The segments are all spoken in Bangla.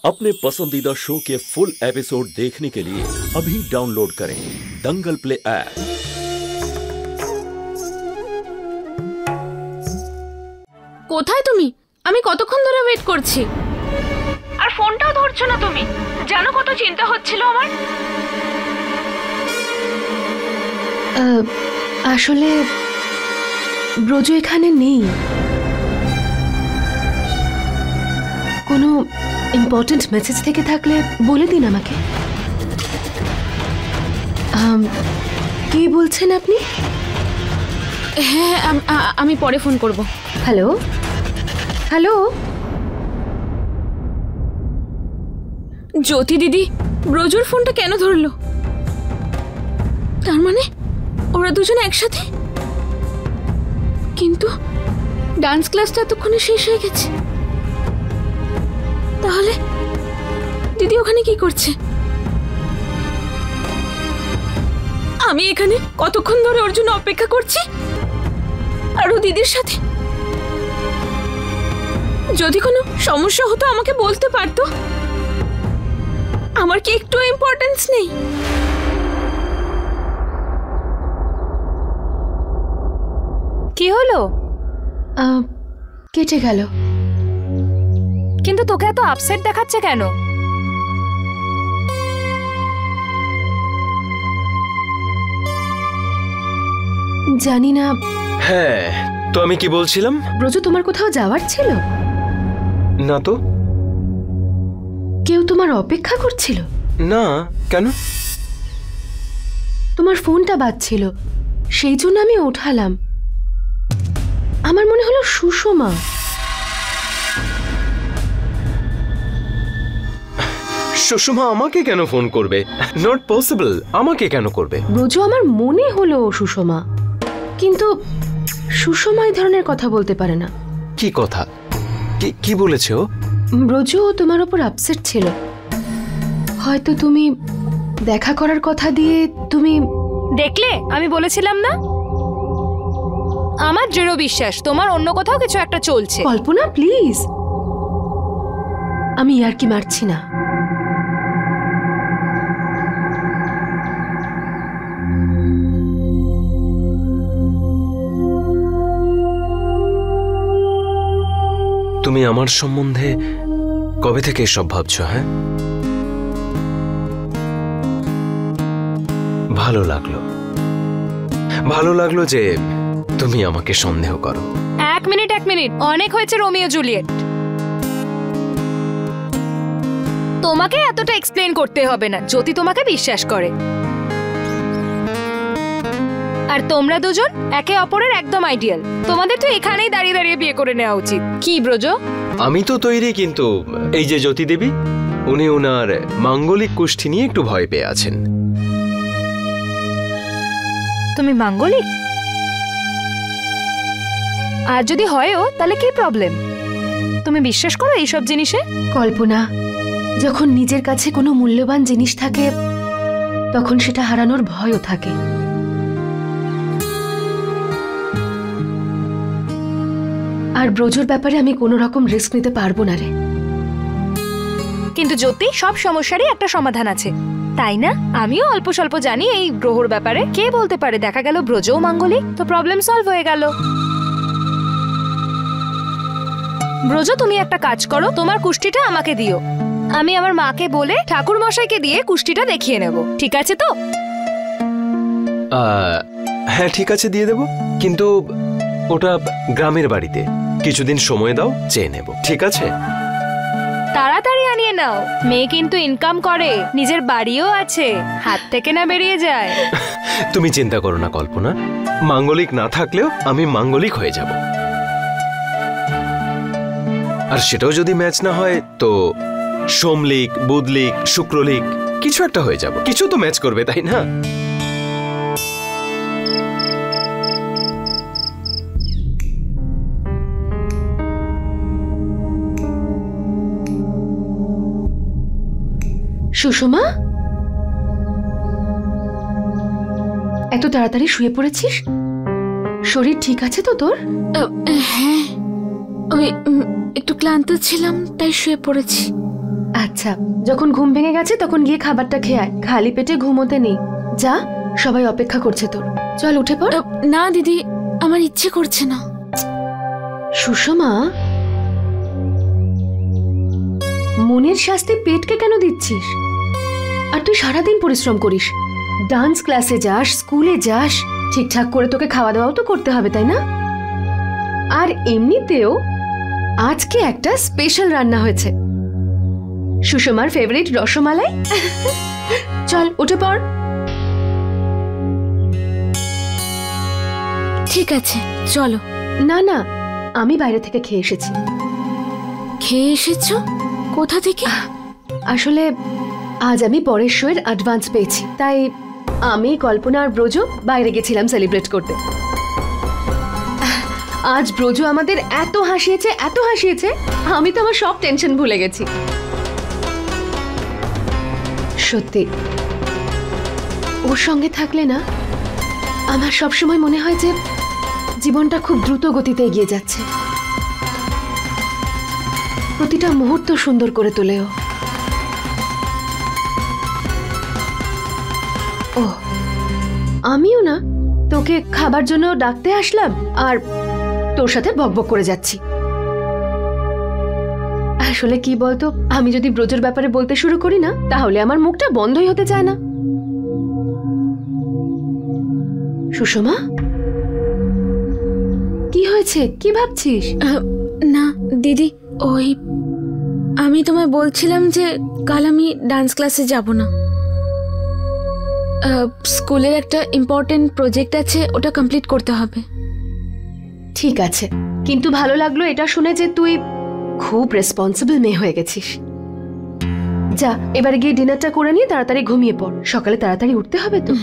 अपने पसंदीदा शो के फुल एपिसोड देखने के लिए अभी डाउनलोड करें दंगल प्ले ऐप। কোথায় তুমি? আমি কতক্ষণ ধরে ওয়েট করছি আর ফোনটাও ধরছো না তুমি। জানো কত চিন্তা হচ্ছিল আমার। আসলে ব্রজ এখানে নেই। কোনো ইম্পর্টেন্ট মেসেজ থেকে থাকলে বলে দিন আমাকে। কে বলছেন আপনি? হ্যাঁ আমি পরে ফোন করব। হ্যালো হ্যালো জ্যোতি দিদি, ব্রজুর ফোনটা কেন ধরলো? তার মানে ওরা দুজনে একসাথে। কিন্তু ডান্স ক্লাসটা এতক্ষণে শেষ হয়ে গেছে। তাহলে দিদি ওখানে কি করছে? আমি এখানে কতক্ষণ ধরে ওর জন্য অপেক্ষা করছি আর ও দিদির সাথে। যদি কোনো সমস্যা হতো আমাকে বলতে পারতো। আমার কি একটু ইম্পর্টেন্স নেই? কি হলো? কেটে গেল। কিন্তু তোকে এত আপসেট দেখাচ্ছে কেন? জানি না। হ্যাঁ, তো আমি কি বলছিলাম? ব্রজ, তোমার কোথাও যাওয়ার ছিল? না তো। কেউ তোমার অপেক্ষা করছিল? না, কেন? তোমার ফোনটা বাজছিল, সেই জন্য আমি ওঠালাম। আমার মনে হলো সুষমা। সুষমা আমাকে কেন ফোন করবে? Not possible. আমাকে কেন করবে? ব্রজ, আমার মনে হলো সুষমা, কিন্তু সুষমা এই ধরনের কথা বলতে পারে না। কি কথা? কি বলেছে ও? ব্রজ তোমার উপর আপসেট ছিল। হয়তো তুমি দেখা করার কথা দিয়ে তুমি দেখলে, আমি বলেছিলাম না? আমার দৃঢ় বিশ্বাস তোমার অন্য কোথাও কিছু একটা চলছে। কল্পনা, প্লিজ, আমি আর কি মারছি না। তুমি আমার সম্বন্ধে কবে থেকে এসব ভাবছো? হ্যাঁ, ভালো লাগলো যে তুমি আমাকে সন্দেহ করো। এক মিনিট, অনেক হয়েছে রোমিও জুলিয়েট। তোমাকে এতটা এক্সপ্লেন করতে হবে না। জ্যোতি তোমাকে বিশ্বাস করে আর তোমরা দুজন একে অপরের একদম আইডিয়াল। তোমাদের তো এখানেই দাঁড়িয়ে দাঁড়িয়ে বিয়ে করে নেওয়া উচিত। কি ব্রজ? আমি তো তৈরি, কিন্তু এই যে জ্যোতি দেবী, উনি ওনার মাঙ্গলিক কুষ্ঠি নিয়ে একটু ভয় পেয়ে আছেন। তুমি মাঙ্গলিক? আর যদি হয়ও তাহলে কি প্রবলেম? তুমি বিশ্বাস করো এইসব জিনিসে? কল্পনা, যখন নিজের কাছে কোনো মূল্যবান জিনিস থাকে তখন সেটা হারানোর ভয়ও থাকে। আর ব্রজর ব্যাপারে আমি কোনো রকম রিস্ক নিতে পারবো না রে। কিন্তু জ্যোতি, সব সমস্যারই একটা সমাধান আছে, তাই না? আমিও অল্প স্বল্প জানি এই গ্রহর ব্যাপারে। কে বলতে পারে দেখা গেল ব্রজও মাঙ্গলিক, তো প্রবলেম সলভ হয়ে গেল। ব্রজ, তুমি একটা কাজ করো, তোমার কুষ্টিটা আমাকে দিও। আমি আমার মাকে বলে ঠাকুর মশাইকে দিয়ে কুষ্টিটা দেখিয়ে নেব। ঠিক আছে তো? হ্যাঁ ঠিক আছে, দিয়ে দেব, কিন্তু ওটা গ্রামের বাড়িতে। কিছুদিন সময় দাও, চেয়ে নেব। ঠিক আছে? তাড়াতাড়ি আনিয়ে নাও। মেয়ে কিন্তু ইনকাম করে, নিজের বাড়িও আছে, হাত থেকে না বেরিয়ে যায়। তুমি চিন্তা করো না কল্পনা, মাঙ্গলিক না থাকলেও আমি মাঙ্গলিক হয়ে যাব। আর সেটাও যদি ম্যাচ না হয় তো সোমলিক, বুধলিক, শুক্রলিক কিছু একটা হয়ে যাব। কিছু তো ম্যাচ করবে, তাই না? সুষমা, এত তাড়াতাড়ি শুয়ে পড়েছিস? শরীর ঠিক আছে তো তোর? হ্যাঁ, ওই একটু ক্লান্ত ছিলাম তাই শুয়ে পড়েছি। আচ্ছা, যখন ঘুম ভেঙে গেছে তখন গিয়ে খাবারটা খেয়ে আয়, খালি পেটে ঘুমোতে নেই। যা, সবাই অপেক্ষা করছে তোর। চল উঠে পড়। না দিদি, আমার ইচ্ছে করছে না। সুষমা, মনের শাস্তি পেটকে কেন দিচ্ছিস? আর তুই সারাদিন পরিশ্রম করিস, ডান্স ক্লাসে যাস, স্কুলে যাস, ঠিকঠাক করে তোকে খাওয়া দাওয়াও তো করতে হবে, তাই না? আর এমনিতেও আজকে একটা স্পেশাল রান্না হয়েছে, সুষমার ফেভারিট রসমালাই। চল উঠে পড়। ঠিক আছে চলো। না না, আমি বাইরে থেকে খেয়ে এসেছি। খেয়ে এসেছো? কোথা থেকে? আসলে আজ আমি পরের শোয়ের অ্যাডভান্স পেয়েছি, তাই আমি, কল্পনা আর ব্রজ বাইরে গেছিলাম সেলিব্রেট করতে। আজ ব্রজ আমাদের এত হাসিয়েছে, আমি তো আমার সব টেনশন ভুলে গেছি। সত্যি ওর সঙ্গে থাকলে না আমার সবসময় মনে হয় যে জীবনটা খুব দ্রুত গতিতে এগিয়ে যাচ্ছে, প্রতিটা মুহূর্ত সুন্দর করে তোলেও। ও, আমিও না তোকে খাবার জন্য ডাকতে আসলাম আর তোর সাথে বকবক করে যাচ্ছি। আসলে কি বলতো, আমি যদি ব্রজের ব্যাপারে বলতে শুরু করি না তাহলে আমার মুখটা বন্ধই হতে চায় না। সুষমা, কি হয়েছে? কি ভাবছিস? না দিদি, ওই আমি তোমায় বলছিলাম যে কাল আমি ডান্স ক্লাসে যাব না। স্কুলের একটা ইম্পর্টেন্ট প্রজেক্ট আছে, ওটা কমপ্লিট করতে হবে। ঠিক আছে, কিন্তু ভালো লাগলো এটা শুনে যে তুই খুব রেসপন্সিবল মেয়ে হয়ে গেছিস। যা, এবার গিয়ে ডিনারটা করে নিয়ে তাড়াতাড়ি ঘুমিয়ে পড়, সকালে তাড়াতাড়ি উঠতে হবে তো।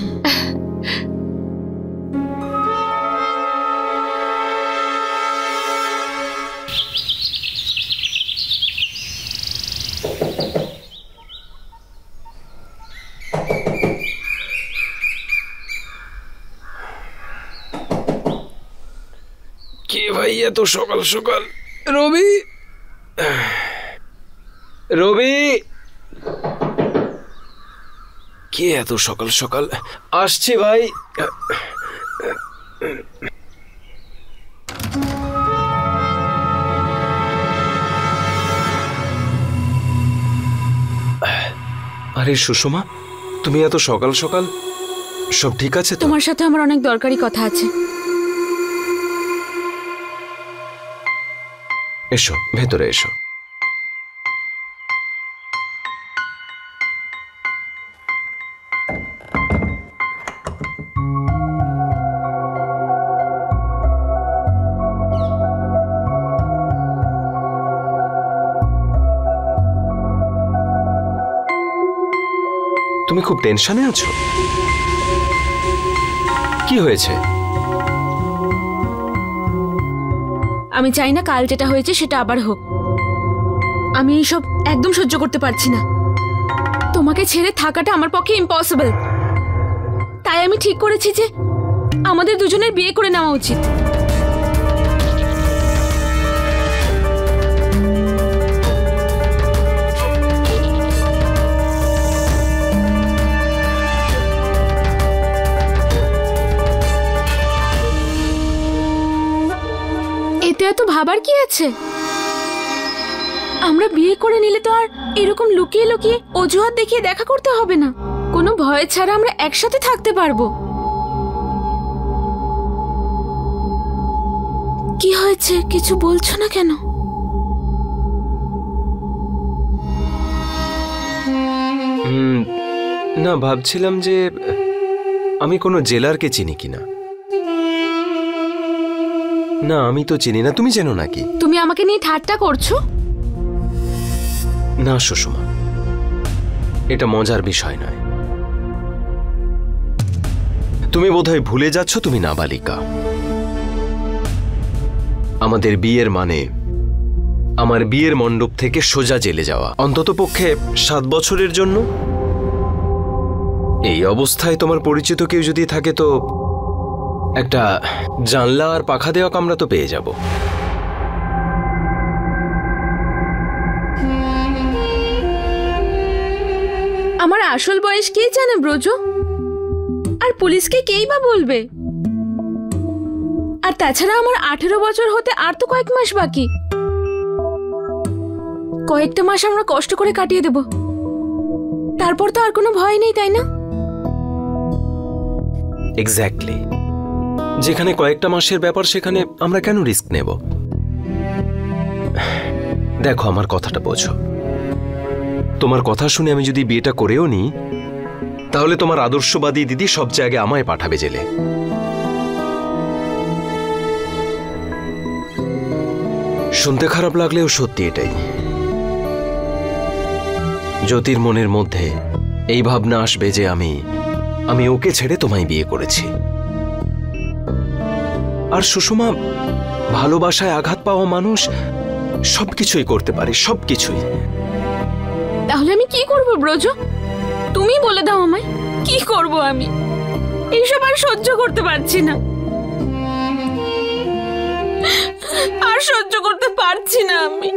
কে ভাই এত সকাল সকাল? রবি, রবি, কে এত সকাল সকাল? আসছি ভাই। আরে সুষমা, তুমি এত সকাল সকাল? সব ঠিক আছে তো? তোমার সাথে আমার অনেক দরকারি কথা আছে। এসো, ভেতরে এসো। তুমি খুব টেনশনে আছো? কি হয়েছে? আমি চাই না কাল যেটা হয়েছে সেটা আবার হোক। আমি এইসব একদম সহ্য করতে পারছি না। তোমাকে ছেড়ে থাকাটা আমার পক্ষে ইম্পসিবল। তাই আমি ঠিক করেছি যে আমাদের দুজনের বিয়ে করে নেওয়া উচিত। এতে এত ভাবার কি আছে? আমরা বিয়ে করে নিলে তো আর এরকম লুকিয়ে লুকিয়ে অজুহাত দেখিয়ে দেখা করতে হবে না। কোনো ভয় ছাড়া আমরা একসাথে থাকতে পারবো। কি হয়েছে, কিছু বলছো না কেন? না, ভাবছিলাম যে আমি কোনো জেলারকে চিনি কিনা। না, আমি তো চিনি না। তুমি চেনো নাকি? তুমি আমাকে নিয়ে ঠাট্টা করছো? না সুষমা, এটা মজার বিষয় নয়। তুমি বোধহয় ভুলে যাচ্ছ তুমি নাবালিকা। আমাদের বিয়ের মানে আমার বিয়ের মণ্ডপ থেকে সোজা জেলে যাওয়া, অন্তত পক্ষে 7 বছরের জন্য। এই অবস্থায় তোমার পরিচিত কেউ যদি থাকে তো একটা জানলা আর পাখা দেওয়া কামরা তো পেয়ে যাব। আমার আসল বয়স কে জানে ব্রজ? আর পুলিশকে কেই বা বলবে? আর তাছাড়া আমার 18 বছর হতে আর তো কয়েক মাস বাকি। কয়েকটা মাস আমরা কষ্ট করে কাটিয়ে দেব, তারপর তো আর কোনো ভয় নেই, তাই না? এক্স্যাক্টলি। যেখানে কয়েকটা মাসের ব্যাপার সেখানে আমরা কেন রিস্ক নেব? দেখো, আমার কথাটা বোঝো। তোমার কথা শুনে আমি যদি বিয়েটা করেও নিই, তাহলে তোমার আদর্শবাদী দিদি সব জায়গায় আমায় পাঠাবে জেলে। শুনতে খারাপ লাগলেও সত্যি এটাই। জ্যোতির মনের মধ্যে এই ভাবনা আসবে যে আমি ওকে ছেড়ে তোমায় বিয়ে করেছি। আর সুষমা, ভালোবাসায় আঘাত পাওয়া মানুষ সবকিছুই করতে পারে, সবকিছুই। তাহলে আমি কি করব ব্রজ? তুমি বলে দাও আমায়, কি করব আমি? এইসব আর সহ্য করতে পারছি না, আর সহ্য করতে পারছি না আমি।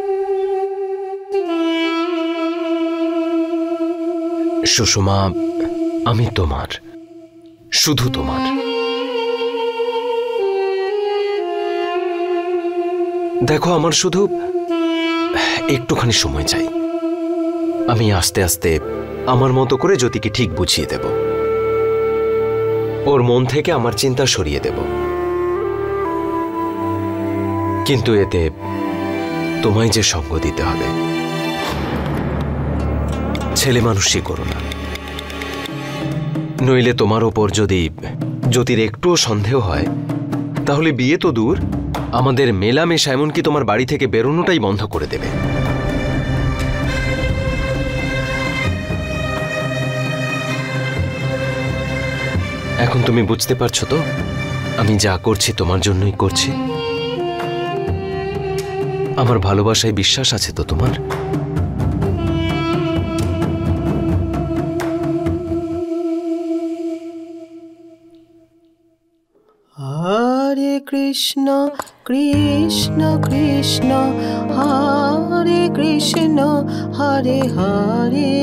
সুষমা, আমি তোমার, শুধু তোমার। দেখো, আমার শুধু একটুখানি সময় চাই। আমি আস্তে আস্তে আমার মতো করে জ্যোতিকে ঠিক বুঝিয়ে দেব, ওর মন থেকে আমার চিন্তা সরিয়ে দেব। কিন্তু এতে তোমায় যে সঙ্গ দিতে হবে। ছেলে মানুষই করো না, নইলে তোমার ওপর যদি জ্যোতির একটুও সন্দেহ হয়, তাহলে বিয়ে তো দূর, আমাদের মেলামেশা এমনকি তোমার বাড়ি থেকে বেরোনোটাই বন্ধ করে দেবে। এখন তুমি বুঝতে পারছো তো আমি যা করছি তোমার জন্যই করছি? আমার ভালোবাসায় বিশ্বাস আছে তো তোমার? হরে কৃষ্ণ কৃষ্ণ কৃষ্ণ হরে কৃষ্ণ হরে হরে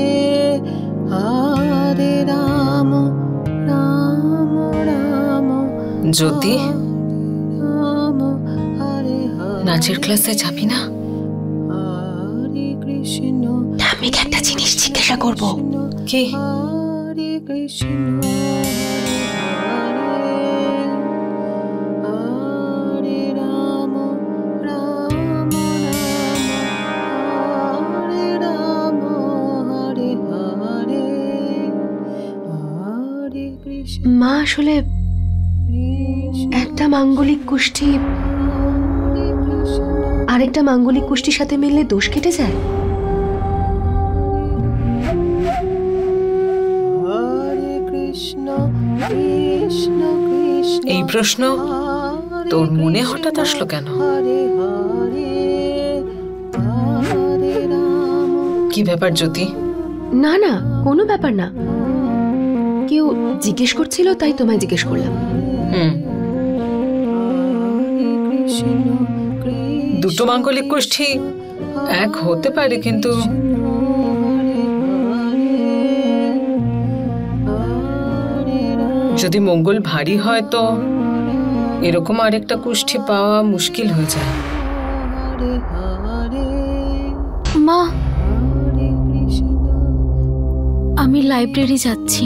হরে রাম রাম রাম জ্যোতি, রাম হরে হরে নাচের ক্লাসে যাবি না? হরে কৃষ্ণ আমি একটা জিনিস জিজ্ঞাসা করব। কি? হরে কৃষ্ণ হরে রাম রাম রাম হরে রাম হরে হরে হরে কৃষ্ণ মা, আসলে একটা মাঙ্গলিক কুষ্টি আরেকটা মাঙ্গলিক কুষ্টির সাথে মিললে দোষ কেটে যায়? হরে কৃষ্ণ কৃষ্ণ কৃষ্ণ এই প্রশ্ন তোর মনে হঠাৎ আসলো কেন? হরে হরে হরে রাম কি ব্যাপার জ্যোতি? না না, কোনো ব্যাপার না। কেউ জিজ্ঞেস করছিল তাই তোমায় জিজ্ঞেস করলাম। কৃষ্ণ দুটো মাঙ্গলিক গোষ্ঠী এক হতে পারে, কিন্তু যদি মঙ্গল ভারী হয় তো এরকম আরেকটা গোষ্ঠী পাওয়া মুশকিল হয়ে যায়। মা, আমি লাইব্রেরি যাচ্ছি।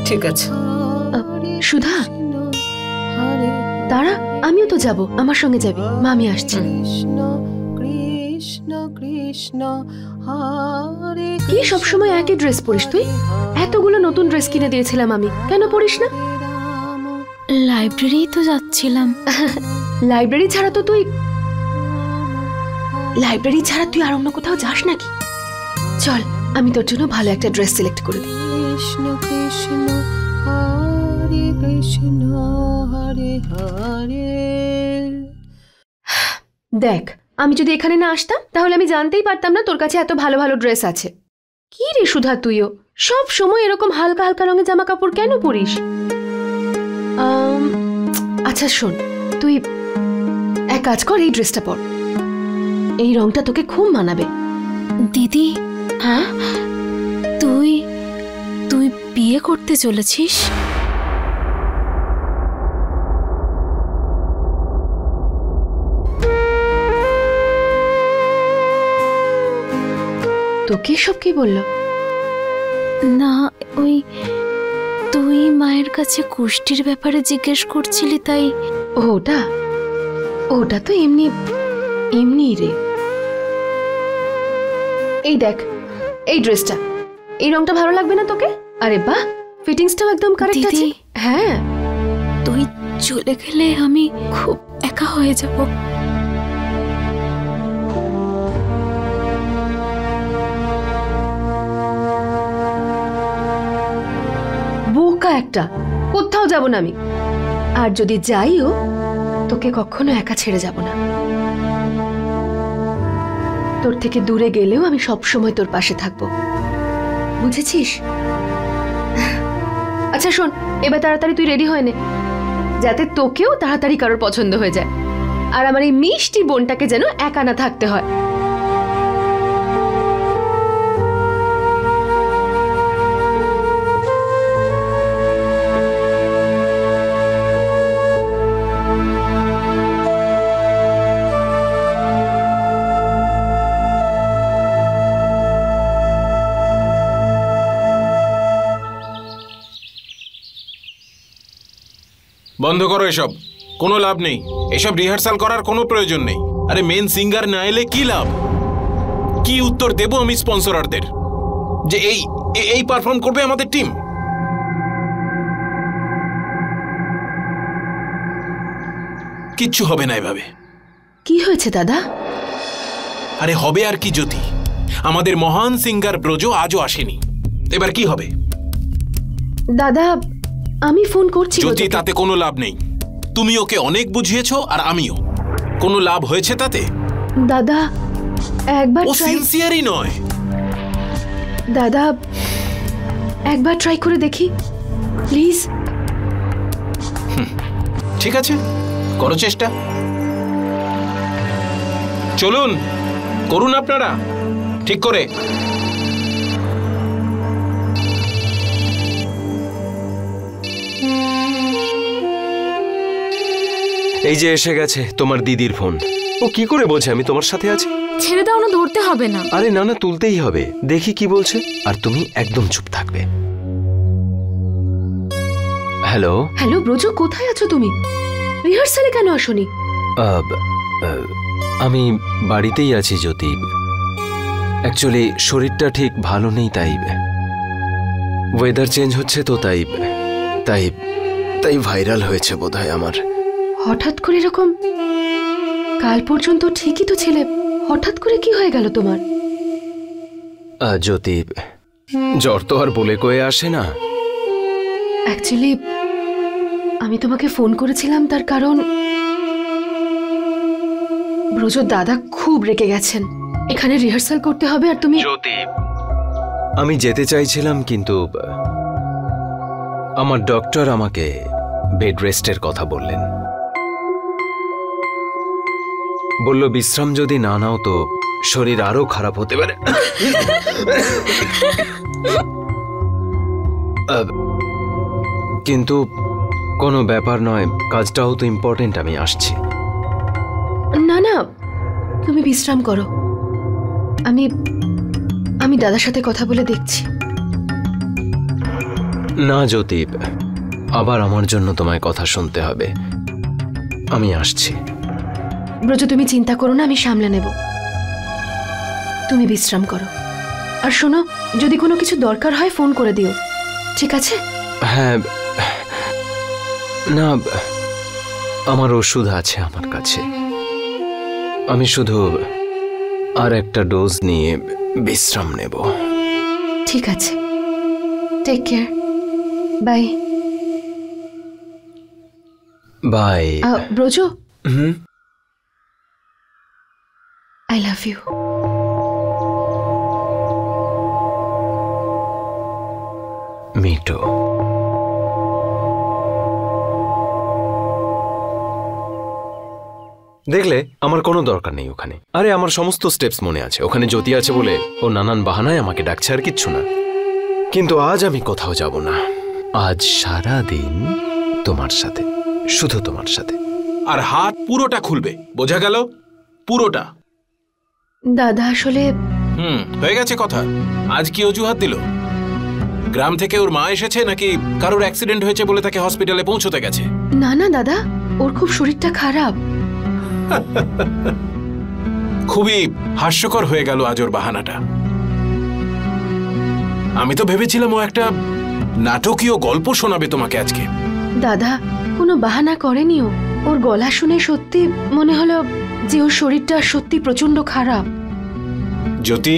ঠিক আছে। সুধা, দাঁড়া, আমিও তো যাব। আমার সঙ্গে যাবি? মা, আমি আসছি। কৃষ্ণ কৃষ্ণ কৃষ্ণ হরে কি সবসময় একই ড্রেস পরিস তুই? এতগুলো নতুন ড্রেস কিনে দিয়েছিলাম আমি, কেন পরিস না? লাইব্রেরি তো যাচ্ছিলাম। লাইব্রেরি ছাড়া তুই আর অন্য কোথাও যাস নাকি? চল, আমি তোর জন্য ভালো একটা ড্রেস সিলেক্ট করে দিই। কৃষ্ণ কৃষ্ণ হরে কৃষ্ণ হরে হরে। দেখ, আমি যদি এখানে না আসতাম তাহলে আমি জানতেই পারতাম না তোর কাছে এত ভালো ভালো ড্রেস আছে। কি রে সুধা, তুইও সব সময় এরকম হালকা হালকা রঙের জামা কাপড় কেন পরিস? আচ্ছা শোন, তুই এক কাজ কর, এই ড্রেসটা পর। এই রংটা তোকে খুব মানাবে। দিদি, হ্যাঁ, তুই করতে চলেছিস? তোকে সব কি বললো? না, ওই তুই মায়ের কাছে কুষ্টির ব্যাপারে জিজ্ঞেস করছিলি তাই। ওটা ওটা তো এমনি এমনি রে। এই দেখ, এই ড্রেসটা, এই রংটা ভালো লাগবে না তোকে? আরে বাহ, ফিটিংসটাও একদম কারেক্ট আছে। হ্যাঁ, তুই চলে গেলে আমি খুব একা হয়ে যাব। বোকা একটা, কোথাও যাব না আমি। আর যদি যাইও, তোকে কখনো একা ছেড়ে যাব না। তোর থেকে দূরে গেলেও আমি সব সময় তোর পাশে থাকবো, বুঝেছিস? আচ্ছা শোন, এবার তাড়াতাড়ি তুই রেডি হয়ে নে, যাতে তোকেও তাড়াতাড়ি কারোর পছন্দ হয়ে যায়, আর আমার এই মিষ্টি বোনটাকে যেন একা না থাকতে হয়। বন্ধ করো এসব, কোনো লাভ নেই। এসব রিহার্সাল করার কোনো প্রয়োজন নেই। আরে মেন সিঙ্গার না এলে কি লাভ? কি উত্তর দেব আমি স্পন্সরারদের যে এই এই পারফর্ম করবে আমাদের টিম? কিচ্ছু হবে না এভাবে। কি হয়েছে দাদা? আরে হবে আর কি জ্যোতি, আমাদের মহান সিঙ্গার ব্রজ আজও আসেনি, এবার কি হবে? দাদা আমি ফোন করছি। জ্যোতি, তাতে কোনো লাভ নেই। তুমি ওকে অনেক বুঝিয়েছো আর আমিও, কোনো লাভ হয়েছে তাতে? দাদা একবার ও সিনসিয়ারই নয়। দাদা একবার ট্রাই করে দেখি প্লিজ। ঠিক আছে, করো চেষ্টা। চলুন করুন আপনারা ঠিক করে। এই যে এসে গেছে তোমার দিদির ফোন। ও কি করে বলছে আমি তোমার সাথে আছি? ছেড়ে দাও না, ধরতে হবে না। আরে না না, তুলতেই হবে। দেখি কি বলছে। আর তুমি একদম চুপ থাকবে। হ্যালো হ্যালো ব্রজ, কোথায় আছো তুমি? রিহার্সালে কেন আসোনি? আমি বাড়িতেই আছি জ্যোতি। অ্যাকচুয়ালি শরীরটা ঠিক ভালো নেই, তাই ওয়েদার চেঞ্জ হচ্ছে তো, তাই তাই তাই ভাইরাল হয়েছে বোধহয় আমার। হঠাৎ করে এরকম? কাল পর্যন্ত ঠিকই তো ছিলে, হঠাৎ করে কি হয়ে গেল তোমার? জ্যোতি, জ্বর তো আর বলে কয়ে আসে না। অ্যাকচুয়ালি আমি তোমাকে ফোন করেছিলাম তার কারণ ব্রজর দাদা খুব রেগে গেছেন। এখানে রিহার্সাল করতে হবে আর তুমি। জ্যোতি, আমি যেতে চাইছিলাম কিন্তু আমার ডক্টর আমাকে বেড রেস্টের কথা বললেন। বলল বিশ্রাম যদি না নাও তো শরীর আরো খারাপ হতে পারে। কিন্তু কোনো ব্যাপার নয়, কাজটাও তো ইম্পর্টেন্ট, আমি আসছি। না না, তুমি বিশ্রাম করো, আমি আমি দাদার সাথে কথা বলে দেখছি। না জ্যোতি, আবার আমার জন্য তোমায় কথা শুনতে হবে। আমি আসছি। ব্রজ তুমি চিন্তা করো না, আমি সামলে নেব। তুমি বিশ্রাম করো। আর শোনো, যদি কোনো কিছু দরকার হয় ফোন করে দিও, ঠিক আছে? হ্যাঁ, না আমার ওষুধ আছে আমার কাছে, আমি শুধু আর একটা ডোজ নিয়ে বিশ্রাম নেব। ঠিক আছে, take care, bye. Bye. Braja, I love you. Me too. দেখলে আমার কোনো দরকার নেই ওখানে। আরে আমার সমস্ত স্টেপস মনে আছে। ওখানে জ্যোতি আছে বলে ও নানান বাহানায় আমাকে ডাকছে, আর কিচ্ছু না। কিন্তু আজ আমি কোথাও যাব না। আজ সারা দিন তোমার সাথে, শুধু তোমার সাথে। আর হাত পুরোটা খুলবে, বোঝা গেল? পুরোটা। দাদা আসলে হয়ে গেছে কথা। আজ কি অজুহাত দিল? গ্রাম থেকে ওর মা এসেছে নাকি কারোর অ্যাক্সিডেন্ট হয়েছে বলে তাকে হসপিটালে পৌঁছতে গেছে? না না দাদা, ওর খুব শরীরটা খারাপ। খুবই হাস্যকর হয়ে গেল আজ ওর বাহানাটা। আমি তো ভেবেছিলাম ও একটা নাটকীয় গল্প শোনাবে তোমাকে আজকে। দাদা কোনো বাহানা করেনি ও। ওর গলা শুনে সত্যি মনে হলো যে ওর শরীরটা সত্যি প্রচন্ড খারাপ। জ্যোতি,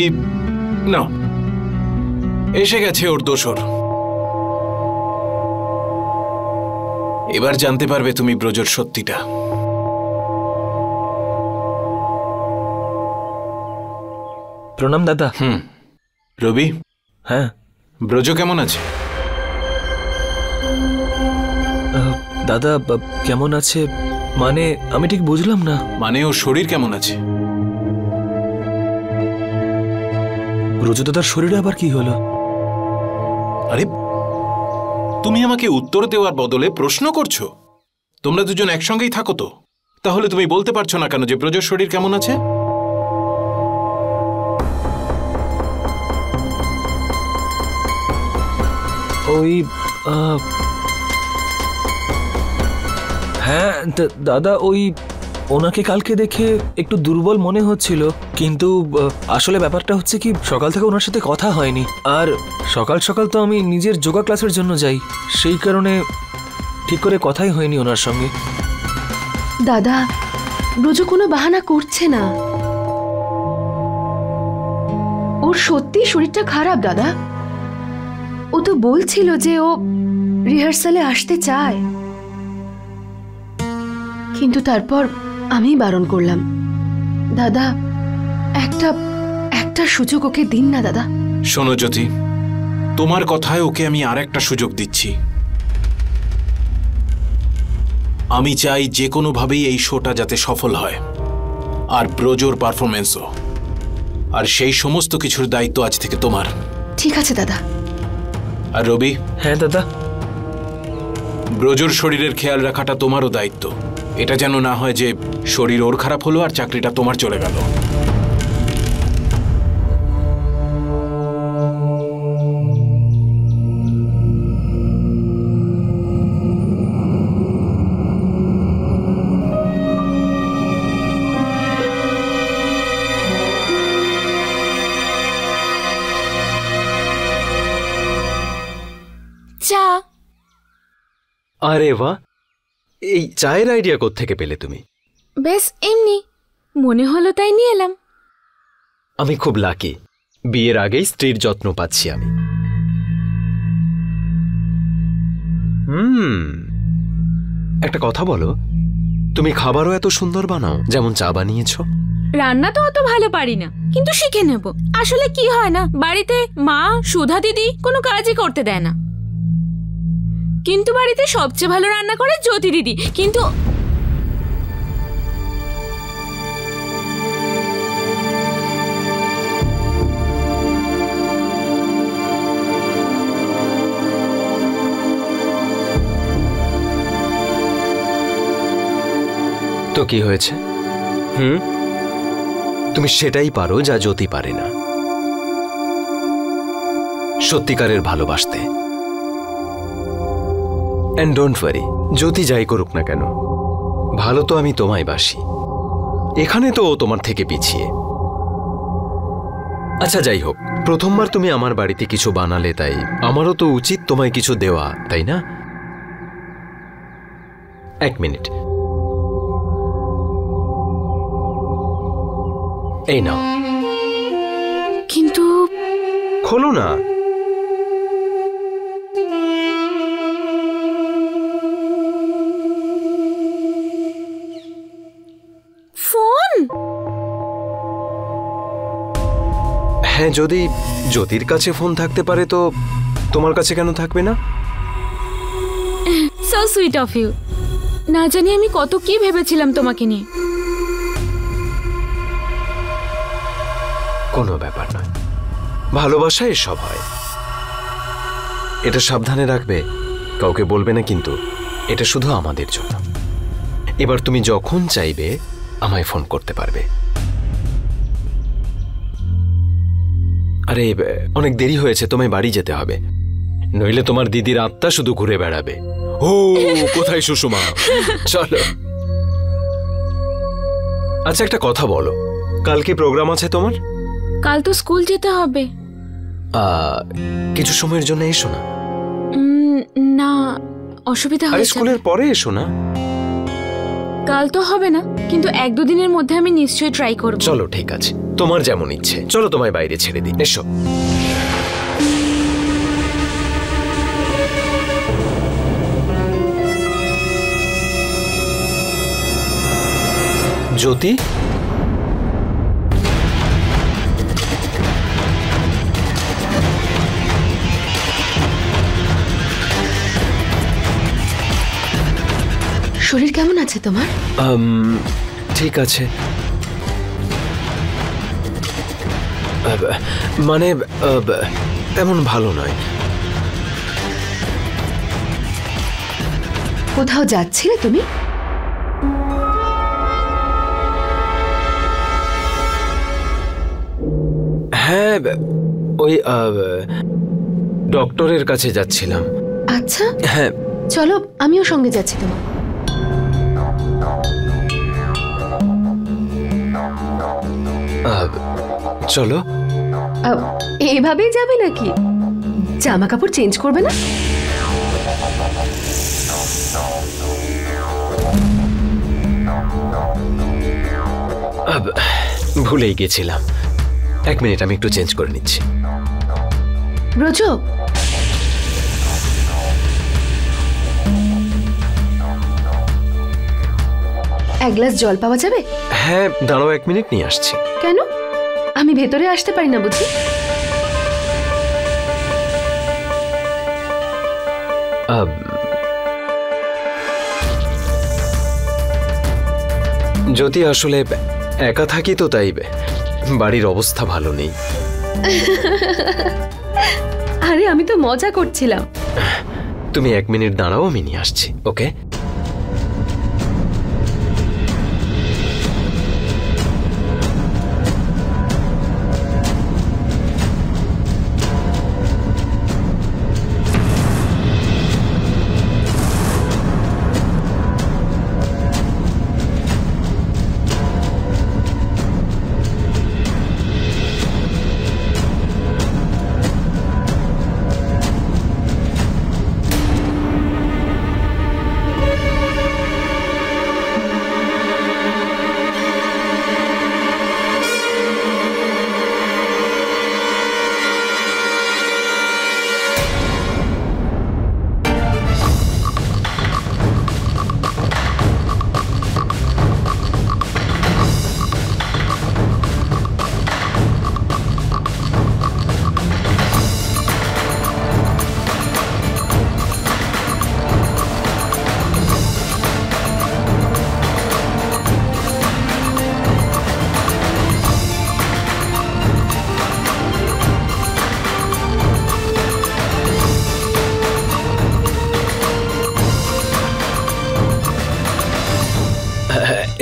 না, এসে গেছে ওর দোসর। এবার জানতে পারবে তুমি ব্রজর সত্যিটা। প্রণাম দাদা। রবি। হ্যাঁ। ব্রজ কেমন আছে? দাদা কেমন আছে মানে আমি ঠিক বুঝলাম না। মানে ওর শরীর কেমন আছে? ব্রজ দাদার শরীরে আবার কি হলো? আরে তুমি আমাকে উত্তর দেওয়ার বদলে প্রশ্ন করছো। তোমরা দুজন একসঙ্গেই থাকো তো, তাহলে তুমি বলতে পারছো না কেন যে ব্রজর শরীর কেমন আছে? ওই হ্যাঁ দাদা, ওই ওনাকে কালকে দেখে একটু দুর্বল মনে হচ্ছিল, কিন্তু আসলে ব্যাপারটা হচ্ছে কি সকাল থেকে ওনার সাথে কথা হয়নি। আর সকাল সকাল তো আমি নিজের যোগা ক্লাসের জন্য যাই, সেই কারণে ঠিক করে কথাই হয়নি ওনার সঙ্গে। দাদা ব্রজ কোনো বাহানা করছে না, ওর সত্যি শরীরটা খারাপ। দাদা ও তো বলছিল যে ও রিহার্সালে আসতে চায়, কিন্তু তারপর আমি বারণ করলাম। দাদা একটা সুযোগ ওকে দিন না দাদা। শোনো জ্যোতি, তোমার কথায় ওকে আমি আর একটা সুযোগ দিচ্ছি। আমি চাই যে কোনোভাবেই এই শোটা যাতে সফল হয়, আর ব্রজর পারফরমেন্সও। আর সেই সমস্ত কিছুর দায়িত্ব আজ থেকে তোমার। ঠিক আছে দাদা। আর রবি। হ্যাঁ দাদা। ব্রজর শরীরের খেয়াল রাখাটা তোমারও দায়িত্ব। এটা যেন না হয় যে শরীর ওর খারাপ হলো আর চাকরিটা তোমার চলে গেল। চা। আরে বাহ, এই চায়ের আইডিয়া কোত্থেকে পেলে তুমি? বেশ এমনি মনে হলো তাই নিয়ে এলাম। আমি খুব লাকি, বিয়ের আগেই স্ত্রীর যত্ন পাচ্ছি আমি। একটা কথা বলো, তুমি খাবারও এত সুন্দর বানাও যেমন চা বানিয়েছো। রান্না তো অত ভালো পারি না, কিন্তু শিখে নেব। আসলে কি হয় না, বাড়িতে মা সুধা দিদি কোনো কাজই করতে দেয় না, কিন্তু বাড়িতে সবচেয়ে ভালো রান্না করে জ্যোতি দিদি। কিন্তু তো কি হয়েছে? তুমি সেটাই পারো যা জ্যোতি পারে না, সত্যিকারের ভালোবাসতে। অ্যান্ড ডোন্ট ওয়ারি, জ্যোতি যাই করুক না কেন, ভালো তো আমি তোমায় বাসি। এখানে তো ও তোমার থেকে পিছিয়ে। আচ্ছা যাই হোক, প্রথমবার তুমি আমার বাড়িতে কিছু বানালে, তাই আমারও তো উচিত তোমায় কিছু দেওয়া, তাই না? এক মিনিট, এই নাও। কিন্তু খোলো না। ফোন? হ্যাঁ, যদি জ্যোতির কাছে ফোন থাকতে পারে তো তোমার কাছে কেন থাকবে না? So sweet of you. না জানি আমি কত কি ভেবেছিলাম তোমাকে নিয়ে। কোনো ব্যাপার নয়, ভালোবাসা এসব হয়। এটা সাবধানে রাখবে কাউকে বলবে না কিন্তু, এটা শুধু আমাদের জন্য। এবার তুমি যখন চাইবে আমায় ফোন করতে পারবে। আরে অনেক দেরি হয়েছে, তোমায় বাড়ি যেতে হবে, নইলে তোমার দিদির আত্মা শুধু ঘুরে বেড়াবে। ও কোথায় সুষমা, চলো। আচ্ছা একটা কথা বলো, কাল কি প্রোগ্রাম আছে তোমার? কাল তো স্কুল যেতে হবে। কিছু সময়ের জন্য এসো না। না, অসুবিধা আরে হয়েছে। স্কুলের পরে এসো না। কাল তো হবে না, কিন্তু 1-2 দিনের মধ্যে আমি নিশ্চয়ই ট্রাই করব। চলো ঠিক আছে, তোমার যেমন ইচ্ছে। চলো তোমায় বাইরে ছেড়ে দিই, এসো। জ্যোতি, শরীর কেমন আছে তোমার? ঠিক আছে, মানে তেমন ভালো নয়। কোথাও যাচ্ছিলে তুমি? হ্যাঁ, ওই ডক্টরের কাছে যাচ্ছিলাম। আচ্ছা, হ্যাঁ চলো আমিও সঙ্গে যাচ্ছি তোমার। চলো। এভাবেই যাবে নাকি? জামা কাপড় চেঞ্জ করবে না? ভুলেই গেছিলাম, 1 মিনিট আমি একটু চেঞ্জ করে নিচ্ছি। ব্রজ, এক গ্লাস জল পাওয়া যাবে? হ্যাঁ দাঁড়াও, 1 মিনিট নিয়ে আসছি। কেন? আমি ভেতরে আসতে পারি না বুঝি? যদি আসলে একা থাকি তো তাই বাড়ির অবস্থা ভালো নেই। আরে আমি তো মজা করছিলাম। তুমি 1 মিনিট দাঁড়াও, আমি নিয়ে আসছি। ওকে?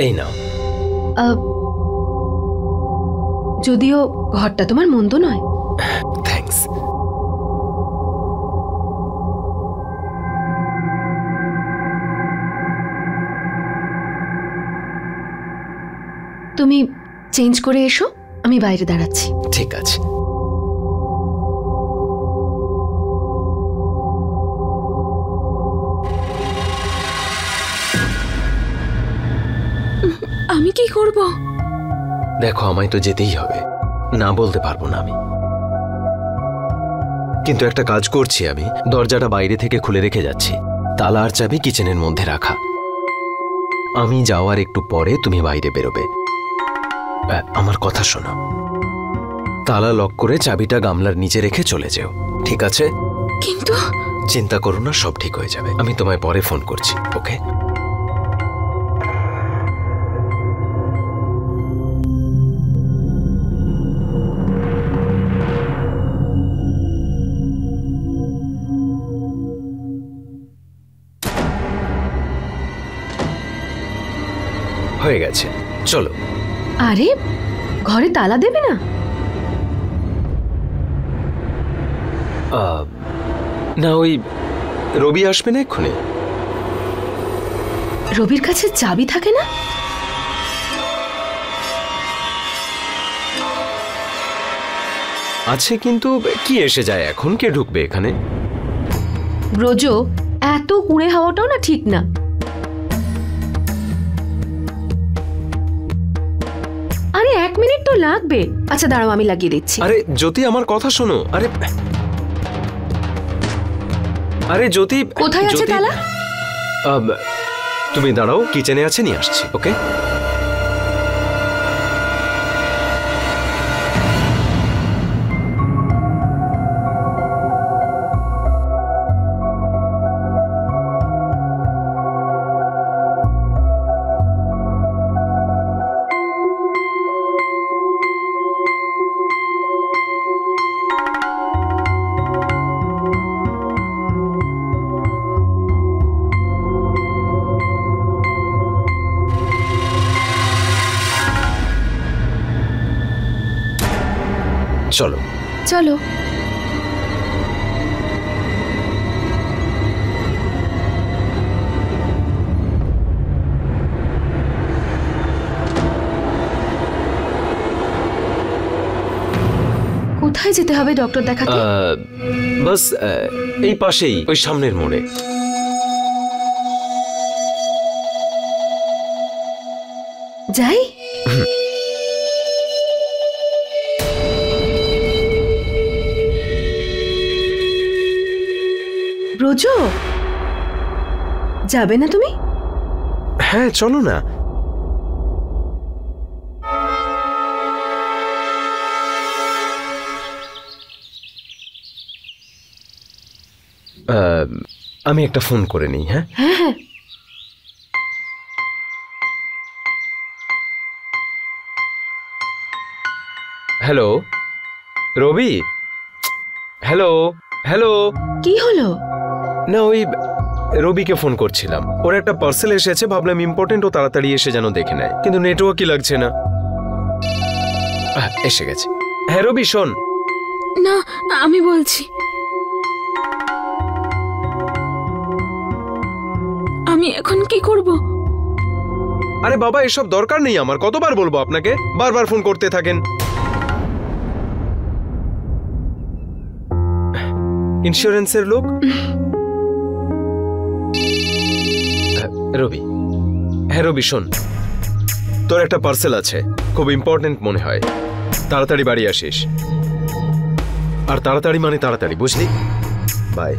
এই নাও। যদিও ঘরটা তোমার মন্দ নয়। থ্যাঙ্কস। তুমি চেঞ্জ করে এসো, আমি বাইরে দাঁড়াচ্ছি। ঠিক আছে। আমি কি করব? দেখো আমায় তো যেতেই হবে, না বলতে পারবো না আমি। কিন্তু একটা কাজ করছি আমি, দরজাটা বাইরে থেকে খুলে রেখে যাচ্ছি, তালা আর চাবি কিচেনের মধ্যে রাখা। আমি যাওয়ার একটু পরে তুমি বাইরে বেরোবে। আমার কথা শোনো, তালা লক করে চাবিটা গামলার নিচে রেখে চলে যেও, ঠিক আছে? কিন্তু চিন্তা করো না, সব ঠিক হয়ে যাবে। আমি তোমায় পরে ফোন করছি, ওকে? হয়ে গেছে, চলো। আরে ঘরে তালা দেবে না? না, ওই রবি আসবে না এক্ষুনি। রবির কাছে চাবি থাকে না? আছে, কিন্তু কি এসে যায় এখন? কে ঢুকবে এখানে? ব্রজ, এত কুঁড়ে হাওয়াটাও না ঠিক না। আরে 1 মিনিট তো লাগবে। আচ্ছা দাঁড়াও, আমি লাগিয়ে দিচ্ছি। আরে জ্যোতি, আমার কথা শোনো। আরে আরে জ্যোতি, কোথায় আছে তালা? তুমি দাঁড়াও, কিচেনে আছে, নিয়ে আসছি। ওকে। চলো চলো। কোথায় যেতে হবে ডক্টর দেখাতে? বাস এই পাশেই, ওই সামনের মোড়ে। যাই। ব্রজ, যাবে না তুমি? হ্যাঁ চলো না। আমি একটা ফোন করে নিই। হ্যাঁ হ্যাঁ হ্যাঁ। হ্যালো রবি। Hello hello. কি হলো? না, ওই রবিকে ফোন করছিলাম। ওর একটা পার্সেল এসেছে, ভাবলাম ইম্পর্টেন্ট, ও তাড়াতাড়ি এসে যেন দেখে নেয়, কিন্তু নেটওয়ার্কই লাগছে না। এসে গেছে। হ্যাঁ রবি শোন। না, আমি বলছি। আমি এখন কি করব? আরে বাবা, এসব দরকার নেই আমার। কতবার বলবো আপনাকে? বারবার ফোন করতে থাকেন। ইন্স্যুরেন্সের লোক। রবি। হ্যাঁ রবি শোন, তোর একটা পার্সেল আছে, খুব ইম্পর্টেন্ট মনে হয়। তাড়াতাড়ি বাড়ি আসিস। আর তাড়াতাড়ি মানে তাড়াতাড়ি, বুঝলি? বাই।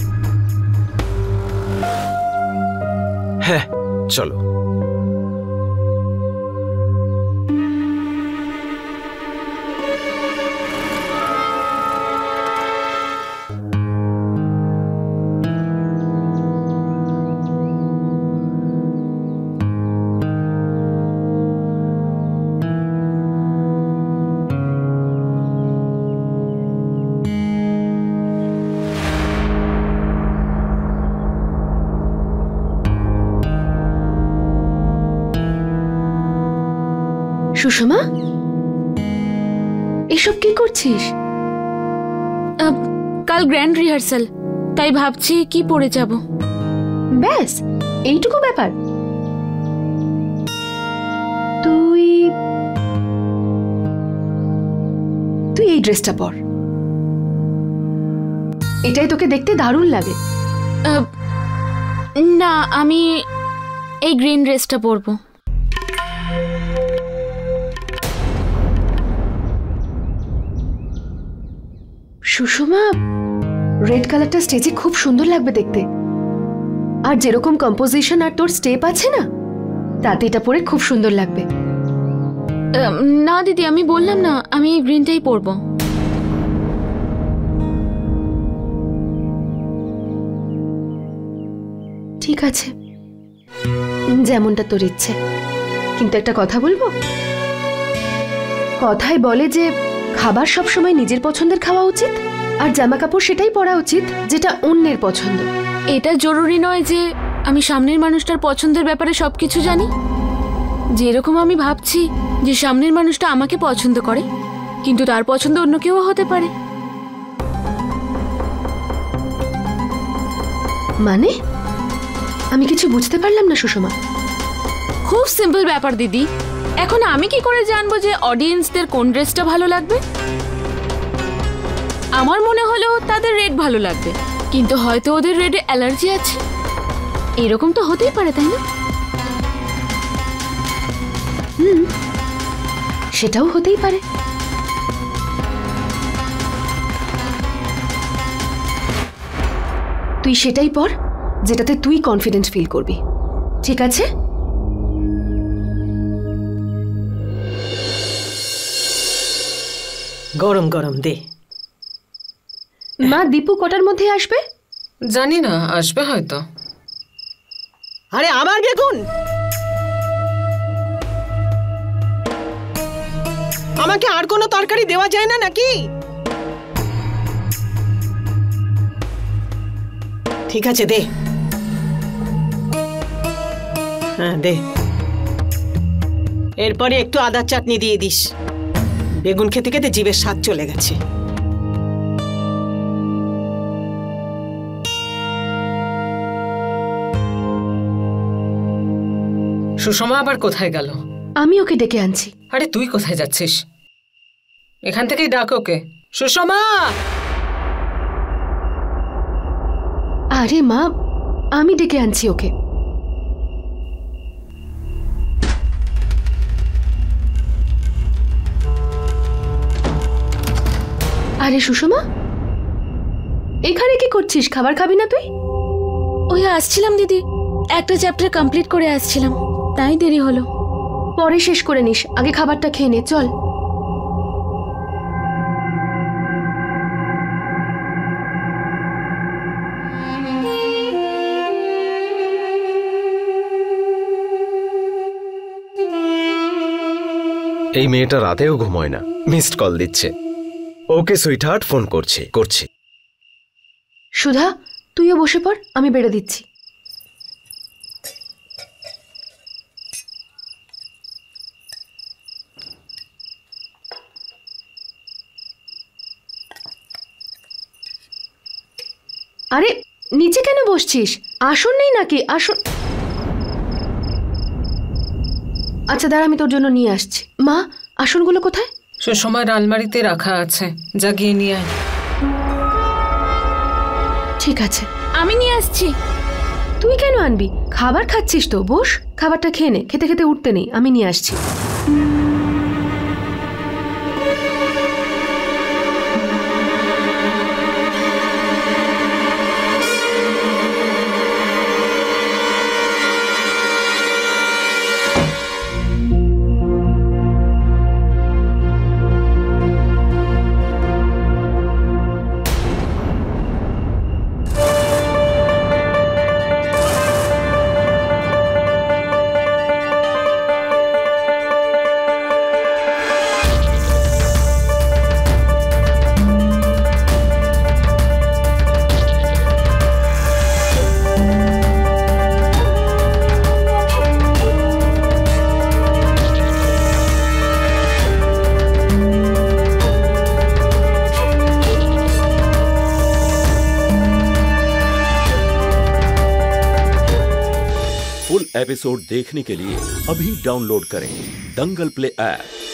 হ্যাঁ চলো। সুষমা, এসব কি করছিস? কাল গ্র্যান্ড রিহার্সাল, তাই ভাবছি কি পরে যাব। ব্যাস এইটুকু ব্যাপার? তুই এই ড্রেসটা পর, এটাই তোকে দেখতে দারুণ লাগে। না, আমি এই গ্রিন ড্রেসটা পরবো। সুষমা, রেড কালারটা স্টেজে খুব সুন্দর লাগবে দেখতে। আর যেরকম কম্পোজিশন আর তোর স্টেপ আছে না, তাতে এটা পরে খুব সুন্দর লাগবে। না দিদি, আমি বললাম না, আমি এই গ্রিনটাই পরবো। ঠিক আছে, যেমনটা তোর ইচ্ছে। কিন্তু একটা কথা বলবো। কথায় বলে যে খাবার সবসময় নিজের পছন্দের খাওয়া উচিত, আর জামা কাপড় সেটাই পরা উচিত যেটা অন্যের পছন্দ। এটা জরুরি নয় যে আমি সামনের মানুষটার পছন্দের ব্যাপারে সবকিছু জানি। যেরকম আমি ভাবছি যে সামনের মানুষটা আমাকে পছন্দ করে, কিন্তু তার পছন্দ অন্য কেউ হতে পারে। মানে আমি কিছু বুঝতে পারলাম না সুষমা। খুব সিম্পল ব্যাপার দিদি। এখন আমি কি করে জানবো যে অডিয়েন্সদের কোন ড্রেসটা ভালো লাগবে? আমার মনে হলো তাদের রেড ভালো লাগবে, কিন্তু হয়তো ওদের রেডে অ্যালার্জি আছে। এরকম তো হতেই পারে, তাই না? সেটাও হতেই পারে। তুই সেটাই পর যেটাতে তুই কনফিডেন্ট ফিল করবি, ঠিক আছে? গরম গরম দে। মা, দীপু কটার মধ্যে আসবে? জানি না, আসবে হয়তো। আরে আবার বেগুন? আমাকে আর কোনো তরকারি দেওয়া যায় না নাকি? ঠিক আছে দে। হ্যাঁ দে। এরপরে একটু আদার চাটনি দিয়ে দিস। বেগুন খেতে খেতে জিভের স্বাদ চলে গেছে। সুষমা আবার কোথায় গেল? আমি ওকে ডেকে আনছি। আরে তুই কোথায় যাচ্ছিস? এখান থেকেই ডাক ওকে। সুষমা! আরে মা, আমি ডেকে আনছি ওকে। আরে সুষমা, এখানে কি করছিস? খাবার খাবি না তুই? ওই আসছিলাম দিদি, একটা চ্যাপ্টার কমপ্লিট করে আসছিলাম, তাই দেরি হলো। পরে শেষ করে নিস, আগে খাবারটা খেয়ে নে, চল। এই মেয়েটা রাতেও ঘুমোয় না, মিসড কল দিচ্ছে। ওকে সুইটহার্ট, ফোন করছি। সুধা, তুইও বসে পড়, আমি বেড়ে দিচ্ছি। আরে নিচে কেন বসছিস? আসন নেই নাকি? আসন। আচ্ছা দাঁড়া, আমি তোর জন্য নিয়ে আসছি। মা, আসনগুলো কোথায়? সুষমার আলমারিতে রাখা আছে, যা গিয়ে নিয়ে আয়। ঠিক আছে, আমি নিয়ে আসছি। তুই কেন আনবি? খাবার খাচ্ছিস তো, বস, খাবারটা খেয়ে নে। খেতে খেতে উঠতে নেই, আমি নিয়ে আসছি। फुल एपिसोड देखने के लिए अभी डाउनलोड करें दंगल प्ले ऐप।